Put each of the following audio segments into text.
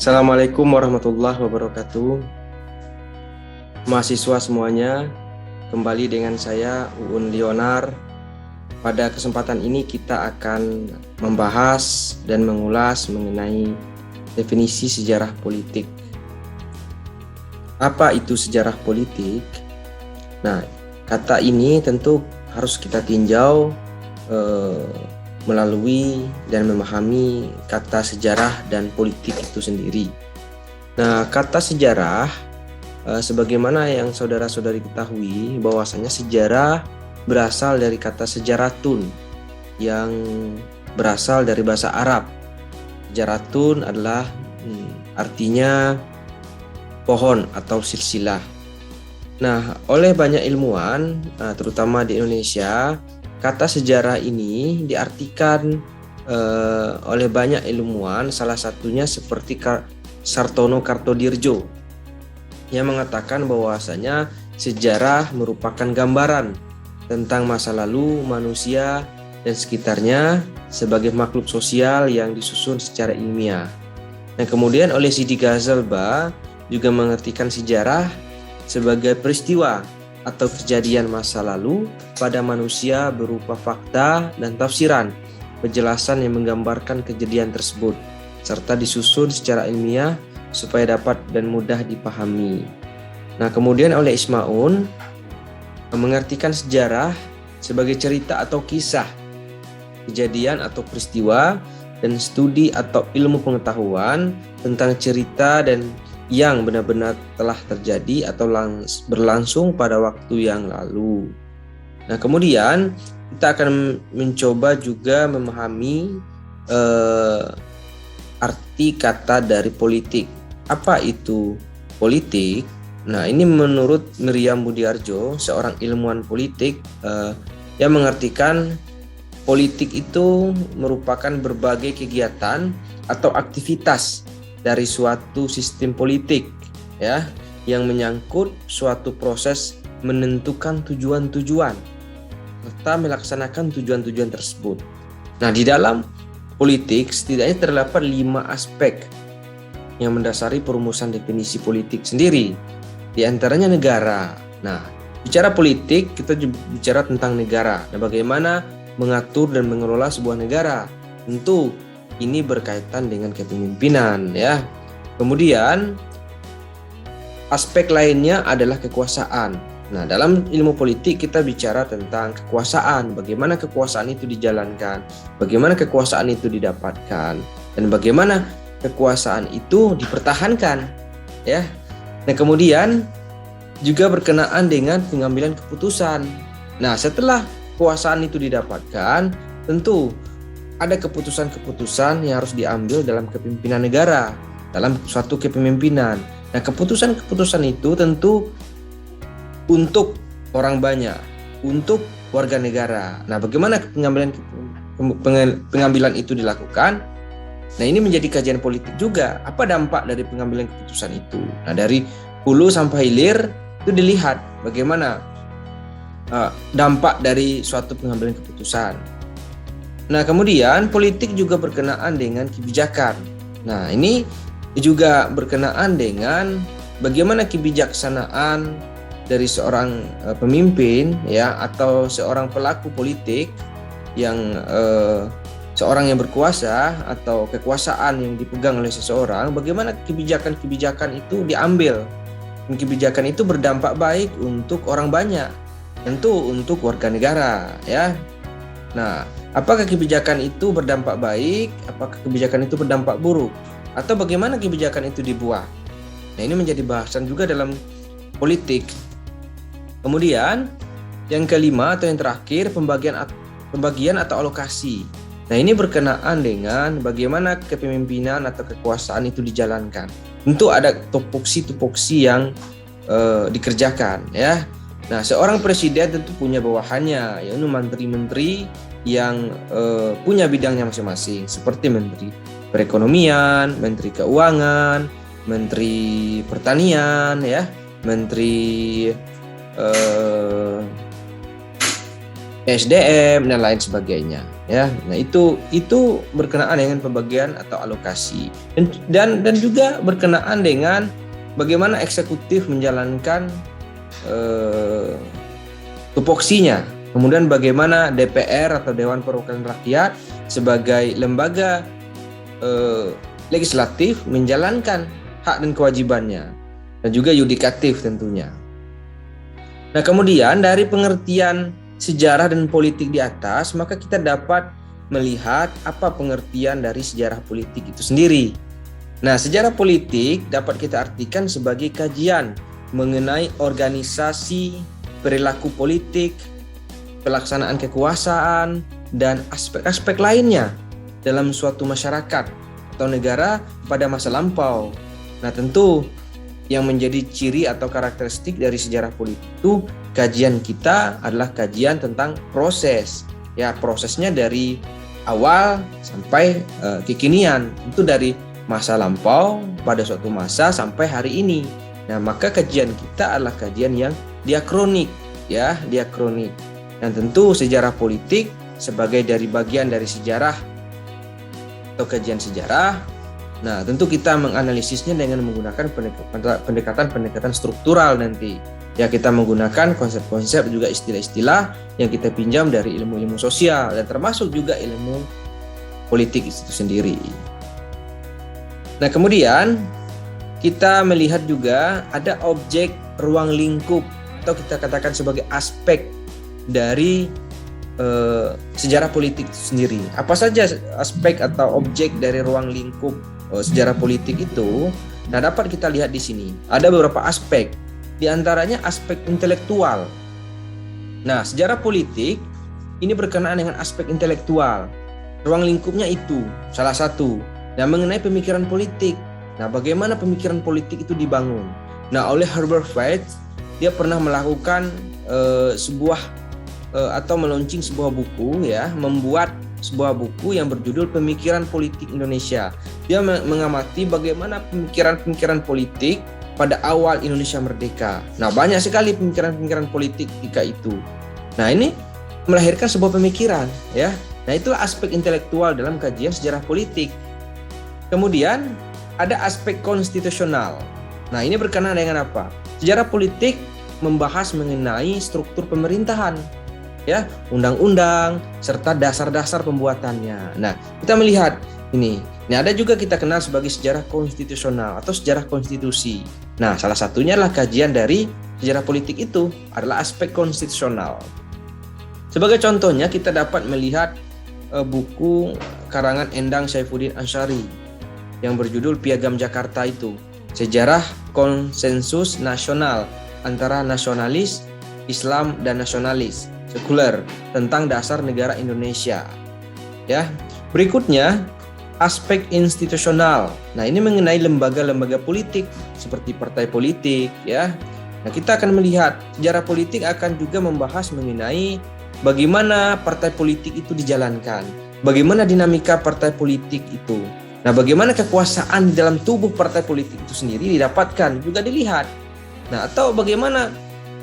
Assalamualaikum warahmatullahi wabarakatuh. Mahasiswa semuanya, kembali dengan saya Uun Leonar. Pada kesempatan ini kita akan membahas dan mengulas mengenai definisi sejarah politik. Apa itu sejarah politik? Nah, kata ini tentu harus kita tinjau melalui dan memahami kata sejarah dan politik itu sendiri. Nah, kata sejarah, sebagaimana yang saudara-saudari ketahui, bahwasanya sejarah berasal dari kata sejaratun yang berasal dari bahasa Arab. Sejaratun adalah artinya pohon atau silsilah. Nah, oleh banyak ilmuwan, terutama di Indonesia, kata sejarah ini diartikan oleh banyak ilmuwan, salah satunya seperti Sartono Kartodirjo yang mengatakan bahwasanya sejarah merupakan gambaran tentang masa lalu manusia dan sekitarnya sebagai makhluk sosial yang disusun secara ilmiah. Nah, kemudian oleh Sidi Ghazalba juga mengartikan sejarah sebagai peristiwa atau kejadian masa lalu pada manusia berupa fakta dan tafsiran, penjelasan yang menggambarkan kejadian tersebut, serta disusun secara ilmiah supaya dapat dan mudah dipahami. Nah, kemudian oleh Ismaun mengartikan sejarah sebagai cerita atau kisah, kejadian atau peristiwa, dan studi atau ilmu pengetahuan tentang cerita dan yang benar-benar telah terjadi atau berlangsung pada waktu yang lalu. Nah, kemudian kita akan mencoba juga memahami arti kata dari politik. Apa itu politik? Nah, ini menurut Miriam Budiarjo, seorang ilmuwan politik, yang mengartikan politik itu merupakan berbagai kegiatan atau aktivitas dari suatu sistem politik, ya, yang menyangkut suatu proses menentukan tujuan-tujuan serta melaksanakan tujuan-tujuan tersebut. Nah, di dalam politik setidaknya terdapat 5 aspek yang mendasari perumusan definisi politik sendiri. Di antaranya negara. Nah, bicara politik kita bicara tentang negara. Nah, bagaimana mengatur dan mengelola sebuah negara? Tentu ini berkaitan dengan kepemimpinan, ya. Kemudian aspek lainnya adalah kekuasaan. Nah, dalam ilmu politik kita bicara tentang kekuasaan, bagaimana kekuasaan itu dijalankan, bagaimana kekuasaan itu didapatkan, dan bagaimana kekuasaan itu dipertahankan, ya. Nah, kemudian juga berkenaan dengan pengambilan keputusan. Nah, setelah kekuasaan itu didapatkan, tentu ada keputusan-keputusan yang harus diambil dalam kepemimpinan negara, dalam suatu kepemimpinan. Nah, keputusan-keputusan itu tentu untuk orang banyak, untuk warga negara. Nah, bagaimana pengambilan itu dilakukan? Nah, ini menjadi kajian politik juga. Apa dampak dari pengambilan keputusan itu? Nah, dari hulu sampai hilir itu dilihat bagaimana dampak dari suatu pengambilan keputusan. Nah, kemudian politik juga berkenaan dengan kebijakan. Nah, ini juga berkenaan dengan bagaimana kebijaksanaan dari seorang pemimpin, ya, atau seorang pelaku politik yang seorang yang berkuasa atau kekuasaan yang dipegang oleh seseorang, bagaimana kebijakan-kebijakan itu diambil. Dan kebijakan itu berdampak baik untuk orang banyak, tentu untuk warga negara, ya. Nah, apakah kebijakan itu berdampak baik? Apakah kebijakan itu berdampak buruk? Atau bagaimana kebijakan itu dibuat? Nah, ini menjadi bahasan juga dalam politik. Kemudian, yang kelima atau yang terakhir, pembagian atau alokasi. Nah, ini berkenaan dengan bagaimana kepemimpinan atau kekuasaan itu dijalankan. Tentu ada tupoksi-tupoksi yang dikerjakan, ya. Nah, seorang presiden tentu punya bawahannya, yaitu menteri-menteri yang punya bidangnya masing-masing, seperti menteri perekonomian, menteri keuangan, menteri pertanian, ya, menteri SDM dan lain sebagainya ya. Nah, itu berkenaan dengan pembagian atau alokasi dan juga berkenaan dengan bagaimana eksekutif menjalankan tupoksinya. Kemudian bagaimana DPR atau Dewan Perwakilan Rakyat sebagai lembaga legislatif menjalankan hak dan kewajibannya, dan juga yudikatif tentunya. Nah, kemudian dari pengertian sejarah dan politik di atas, maka kita dapat melihat apa pengertian dari sejarah politik itu sendiri. Nah, sejarah politik dapat kita artikan sebagai kajian mengenai organisasi, perilaku politik, pelaksanaan kekuasaan, dan aspek-aspek lainnya dalam suatu masyarakat atau negara pada masa lampau. Nah, tentu yang menjadi ciri atau karakteristik dari sejarah politik itu, kajian kita adalah kajian tentang proses. Ya, prosesnya dari awal sampai kekinian. Itu dari masa lampau pada suatu masa sampai hari ini. Nah, maka kajian kita adalah kajian yang diakronik, ya, diakronik. Dan tentu sejarah politik sebagai dari bagian dari sejarah atau kajian sejarah. Nah, tentu kita menganalisisnya dengan menggunakan pendekatan struktural nanti. Ya, kita menggunakan konsep-konsep juga istilah-istilah yang kita pinjam dari ilmu-ilmu sosial dan termasuk juga ilmu politik itu sendiri. Nah, kemudian kita melihat juga ada objek ruang lingkup atau kita katakan sebagai aspek dari sejarah politik itu sendiri. Apa saja aspek atau objek dari ruang lingkup sejarah politik itu? Nah, dapat kita lihat di sini. Ada beberapa aspek, di antaranya aspek intelektual. Nah, sejarah politik ini berkenaan dengan aspek intelektual. Ruang lingkupnya itu salah satu. Nah, mengenai pemikiran politik. Nah, bagaimana pemikiran politik itu dibangun? Nah, oleh Herbert Feist, dia pernah melakukan atau meluncing sebuah buku, ya, membuat sebuah buku yang berjudul Pemikiran Politik Indonesia. Dia mengamati bagaimana pemikiran-pemikiran politik pada awal Indonesia merdeka. Nah, banyak sekali pemikiran-pemikiran politik ketika itu. Nah, ini melahirkan sebuah pemikiran, ya. Nah, itulah aspek intelektual dalam kajian sejarah politik. Kemudian ada aspek konstitusional. Nah, ini berkenaan dengan apa? Sejarah politik membahas mengenai struktur pemerintahan, ya, undang-undang serta dasar-dasar pembuatannya. Nah, kita melihat ini. Nah, ada juga kita kenal sebagai sejarah konstitusional atau sejarah konstitusi. Nah, salah satunya adalah kajian dari sejarah politik itu adalah aspek konstitusional. Sebagai contohnya, kita dapat melihat buku karangan Endang Saifuddin Ansyari yang berjudul Piagam Jakarta itu, sejarah konsensus nasional antara nasionalis, Islam dan nasionalis sekuler tentang dasar negara Indonesia. Ya, berikutnya aspek institusional. Nah, ini mengenai lembaga-lembaga politik seperti partai politik, ya. Nah, kita akan melihat sejarah politik akan juga membahas mengenai bagaimana partai politik itu dijalankan, bagaimana dinamika partai politik itu. Nah, bagaimana kekuasaan di dalam tubuh partai politik itu sendiri didapatkan, juga dilihat. Nah, atau bagaimana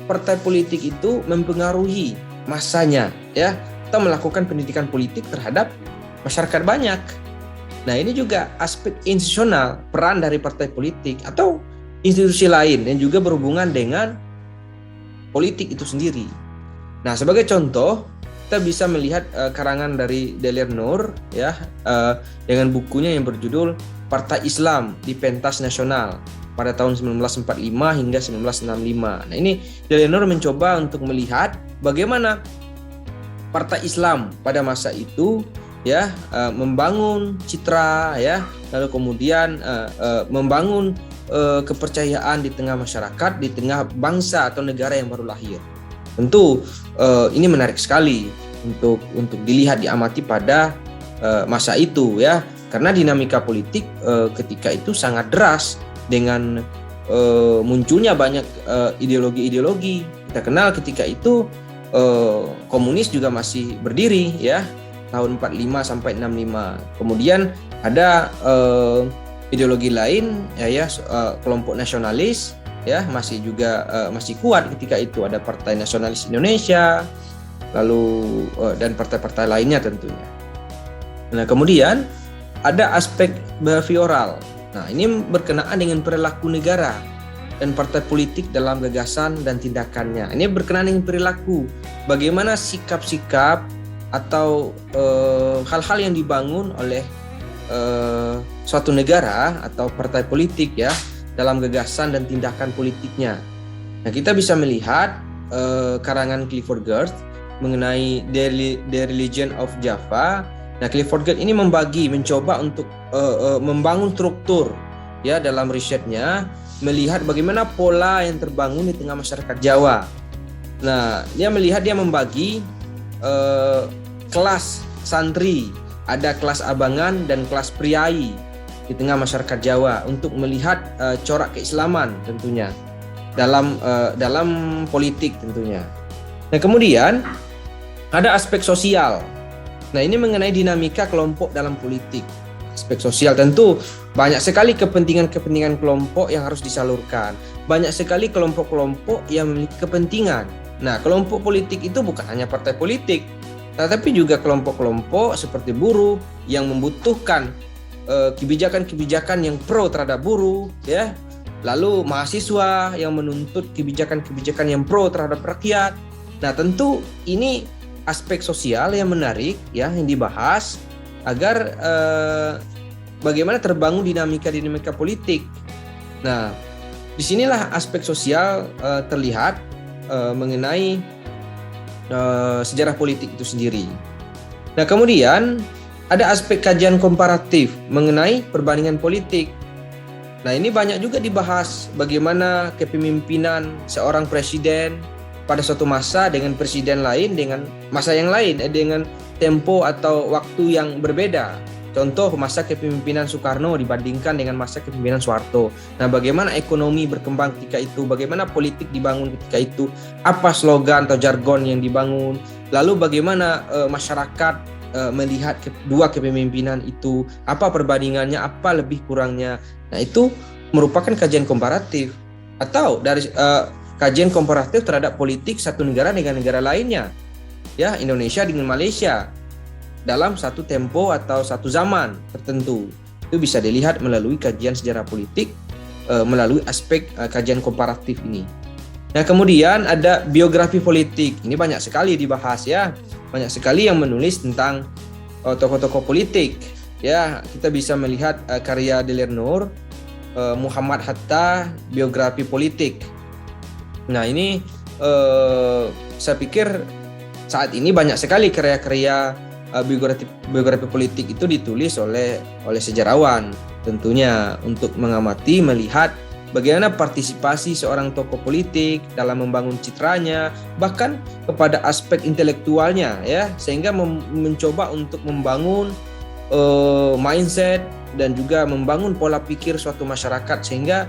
partai politik itu mempengaruhi masanya, ya, atau melakukan pendidikan politik terhadap masyarakat banyak. Nah, ini juga aspek institusional, peran dari partai politik atau institusi lain yang juga berhubungan dengan politik itu sendiri. Nah, sebagai contoh, kita bisa melihat karangan dari Delir Nur, ya, dengan bukunya yang berjudul Partai Islam di Pentas Nasional pada tahun 1945 hingga 1965. Nah, ini Delir Nur mencoba untuk melihat bagaimana Partai Islam pada masa itu, ya, membangun citra, ya, lalu kemudian membangun kepercayaan di tengah masyarakat, di tengah bangsa atau negara yang baru lahir. Tentu ini menarik sekali untuk dilihat, diamati pada masa itu, ya, karena dinamika politik ketika itu sangat deras dengan munculnya banyak ideologi-ideologi. Kita kenal ketika itu komunis juga masih berdiri, ya, tahun 45 sampai 65. Kemudian ada ideologi lain, ya, kelompok nasionalis, ya, masih kuat ketika itu. Ada Partai Nasionalis Indonesia, lalu dan partai-partai lainnya tentunya. Nah, kemudian ada aspek behavioral. Nah, ini berkenaan dengan perilaku negara dan partai politik dalam gagasan dan tindakannya. Ini berkenaan dengan perilaku, bagaimana sikap-sikap atau hal-hal yang dibangun oleh suatu negara atau partai politik ya dalam gagasan dan tindakan politiknya. Nah, kita bisa melihat karangan Clifford Geertz mengenai The Religion of Java. Nah, Clifford Geertz ini mencoba untuk membangun struktur ya dalam risetnya, melihat bagaimana pola yang terbangun di tengah masyarakat Jawa. Nah, dia membagi kelas santri, ada kelas abangan dan kelas priai di tengah masyarakat Jawa untuk melihat corak keislaman tentunya dalam politik tentunya. Nah, kemudian ada aspek sosial. Nah, ini mengenai dinamika kelompok dalam politik. Aspek sosial tentu banyak sekali kepentingan kelompok yang harus disalurkan. Banyak sekali kelompok-kelompok yang memiliki kepentingan. Nah, kelompok politik itu bukan hanya partai politik, tetapi juga kelompok-kelompok seperti buruh yang membutuhkan kebijakan-kebijakan yang pro terhadap buruh, ya. Lalu mahasiswa yang menuntut kebijakan-kebijakan yang pro terhadap rakyat. Nah, tentu ini aspek sosial yang menarik ya yang dibahas agar bagaimana terbangun dinamika politik. Nah, disinilah aspek sosial terlihat mengenai sejarah politik itu sendiri. Nah, kemudian ada aspek kajian komparatif mengenai perbandingan politik. Nah, ini banyak juga dibahas bagaimana kepemimpinan seorang presiden pada suatu masa dengan presiden lain dengan masa yang lain dengan tempo atau waktu yang berbeda. Contoh masa kepemimpinan Soekarno dibandingkan dengan masa kepemimpinan Soeharto. Nah, bagaimana ekonomi berkembang ketika itu, bagaimana politik dibangun ketika itu, apa slogan atau jargon yang dibangun, lalu bagaimana masyarakat melihat dua kepemimpinan itu, apa perbandingannya, apa lebih kurangnya. Nah, itu merupakan kajian komparatif atau dari kajian komparatif terhadap politik satu negara dengan negara lainnya. Ya, Indonesia dengan Malaysia dalam satu tempo atau satu zaman tertentu. Itu bisa dilihat melalui kajian sejarah politik melalui aspek kajian komparatif ini. Nah, kemudian ada biografi politik. Ini banyak sekali dibahas ya. Banyak sekali yang menulis tentang tokoh-tokoh politik. Ya, kita bisa melihat karya Delernur, Muhammad Hatta, biografi politik. Nah, ini saya pikir saat ini banyak sekali karya-karya biografi politik itu ditulis oleh sejarawan tentunya untuk mengamati, melihat bagaimana partisipasi seorang tokoh politik dalam membangun citranya, bahkan kepada aspek intelektualnya ya, sehingga mencoba untuk membangun mindset dan juga membangun pola pikir suatu masyarakat sehingga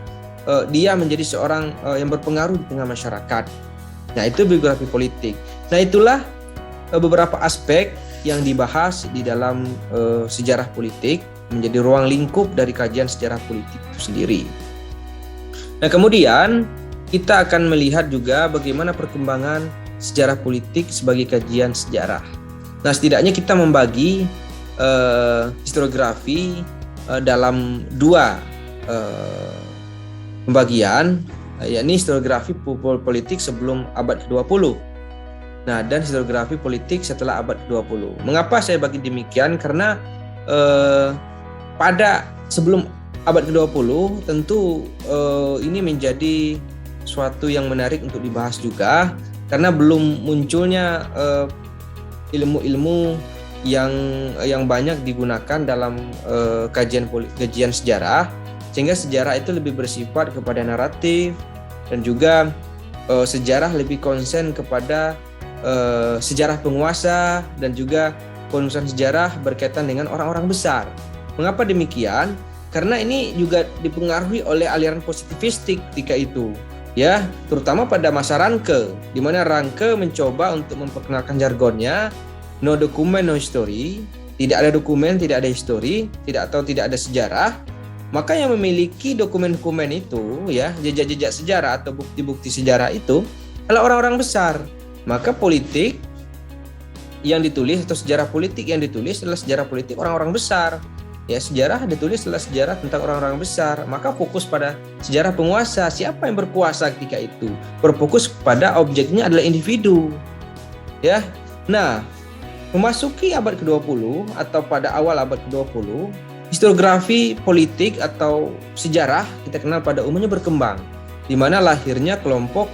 dia menjadi seorang yang berpengaruh di tengah masyarakat. Nah, itu biografi politik. Nah, itulah beberapa aspek yang dibahas di dalam sejarah politik menjadi ruang lingkup dari kajian sejarah politik itu sendiri. Nah, kemudian kita akan melihat juga bagaimana perkembangan sejarah politik sebagai kajian sejarah. Nah, setidaknya kita membagi historiografi dalam dua pembagian, yakni historiografi politik sebelum abad ke-20. Nah, dan historiografi politik setelah abad ke-20. Mengapa saya bagi demikian? Karena pada sebelum abad ke-20 tentu ini menjadi suatu yang menarik untuk dibahas juga karena belum munculnya ilmu-ilmu yang banyak digunakan dalam kajian sejarah, sehingga sejarah itu lebih bersifat kepada naratif dan juga sejarah lebih konsen kepada sejarah penguasa dan juga penulisan sejarah berkaitan dengan orang-orang besar. Mengapa demikian? Karena ini juga dipengaruhi oleh aliran positivistik ketika itu, ya, terutama pada masa Ranke, di mana Ranke mencoba untuk memperkenalkan jargonnya no dokumen no history, tidak ada dokumen, tidak ada history, tidak ada sejarah. Maka yang memiliki dokumen-dokumen itu, ya, jejak-jejak sejarah atau bukti-bukti sejarah itu adalah orang-orang besar. Maka politik yang ditulis atau sejarah politik yang ditulis adalah sejarah politik orang-orang besar. Ya, sejarah ditulis adalah sejarah tentang orang-orang besar. Maka fokus pada sejarah penguasa, siapa yang berkuasa ketika itu. Berfokus pada objeknya adalah individu. Ya. Nah, memasuki abad ke-20 atau pada awal abad ke-20, historiografi politik atau sejarah kita kenal pada umumnya berkembang, di mana lahirnya kelompok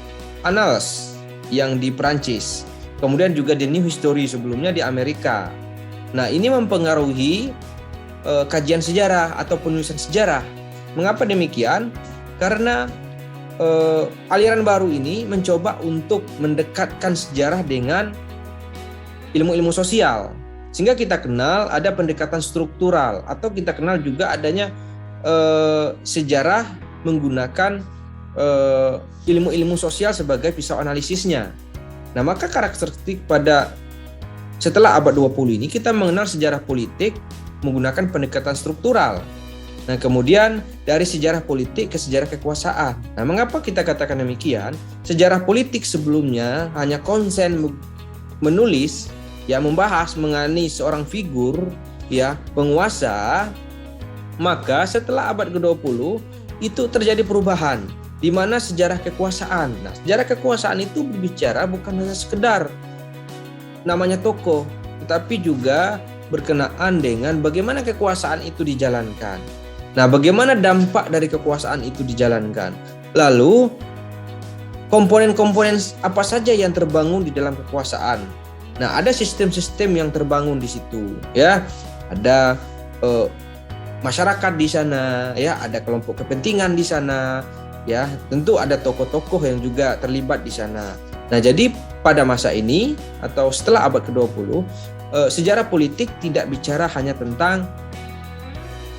Annales yang di Perancis. Kemudian juga The New History sebelumnya di Amerika. Nah, ini mempengaruhi kajian sejarah atau penulisan sejarah. Mengapa demikian? Karena aliran baru ini mencoba untuk mendekatkan sejarah dengan ilmu-ilmu sosial. Sehingga kita kenal ada pendekatan struktural, atau kita kenal juga adanya sejarah menggunakan ilmu-ilmu sosial sebagai pisau analisisnya. Nah, maka karakteristik pada setelah abad 20 ini kita mengenal sejarah politik menggunakan pendekatan struktural. Nah, kemudian dari sejarah politik ke sejarah kekuasaan. Nah, mengapa kita katakan demikian? Sejarah politik sebelumnya hanya konsen menulis, ya, membahas mengenai seorang figur, ya, penguasa. Maka setelah abad ke-20 itu terjadi perubahan, di mana sejarah kekuasaan. Nah, sejarah kekuasaan itu berbicara bukan hanya sekedar namanya tokoh, tetapi juga berkenaan dengan bagaimana kekuasaan itu dijalankan. Nah, bagaimana dampak dari kekuasaan itu dijalankan. Lalu, komponen-komponen apa saja yang terbangun di dalam kekuasaan. Nah, ada sistem-sistem yang terbangun di situ, ya. Ada masyarakat di sana, ya, ada kelompok kepentingan di sana, ya. Tentu ada tokoh-tokoh yang juga terlibat di sana. Nah, jadi pada masa ini atau setelah abad ke-20, sejarah politik tidak bicara hanya tentang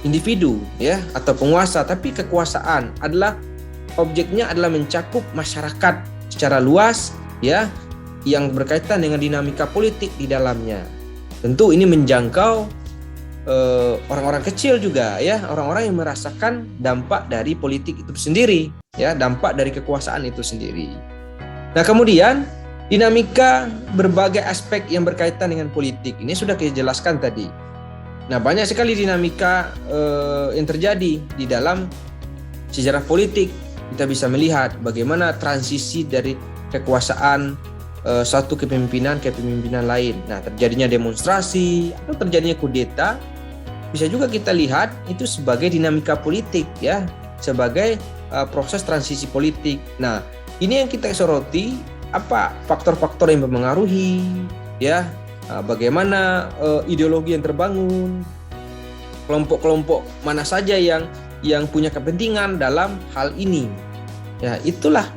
individu, ya, atau penguasa, tapi kekuasaan adalah objeknya adalah mencakup masyarakat secara luas, ya, yang berkaitan dengan dinamika politik di dalamnya. Tentu ini menjangkau orang-orang kecil juga, ya, orang-orang yang merasakan dampak dari politik itu sendiri, ya, dampak dari kekuasaan itu sendiri. Nah, kemudian dinamika berbagai aspek yang berkaitan dengan politik ini sudah kita jelaskan tadi. Nah, banyak sekali dinamika yang terjadi di dalam sejarah politik. Kita bisa melihat bagaimana transisi dari kekuasaan satu kepemimpinan ke kepemimpinan lain. Nah, terjadinya demonstrasi atau terjadinya kudeta bisa juga kita lihat itu sebagai dinamika politik, ya, sebagai proses transisi politik. Nah, ini yang kita soroti, apa faktor-faktor yang mempengaruhi, ya, bagaimana ideologi yang terbangun, kelompok-kelompok mana saja yang punya kepentingan dalam hal ini. Ya, itulah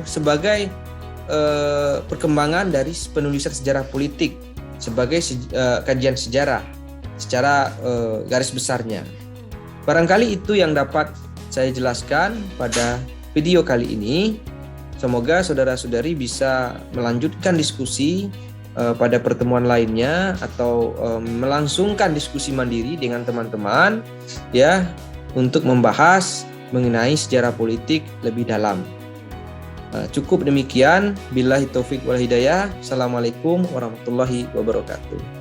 sebagai perkembangan dari penulisan sejarah politik sebagai kajian sejarah secara garis besarnya. Barangkali itu yang dapat saya jelaskan pada video kali ini. Semoga saudara-saudari bisa melanjutkan diskusi pada pertemuan lainnya atau melangsungkan diskusi mandiri dengan teman-teman, ya, untuk membahas mengenai sejarah politik lebih dalam. Cukup demikian. Billahi taufik wal hidayah. Assalamualaikum warahmatullahi wabarakatuh.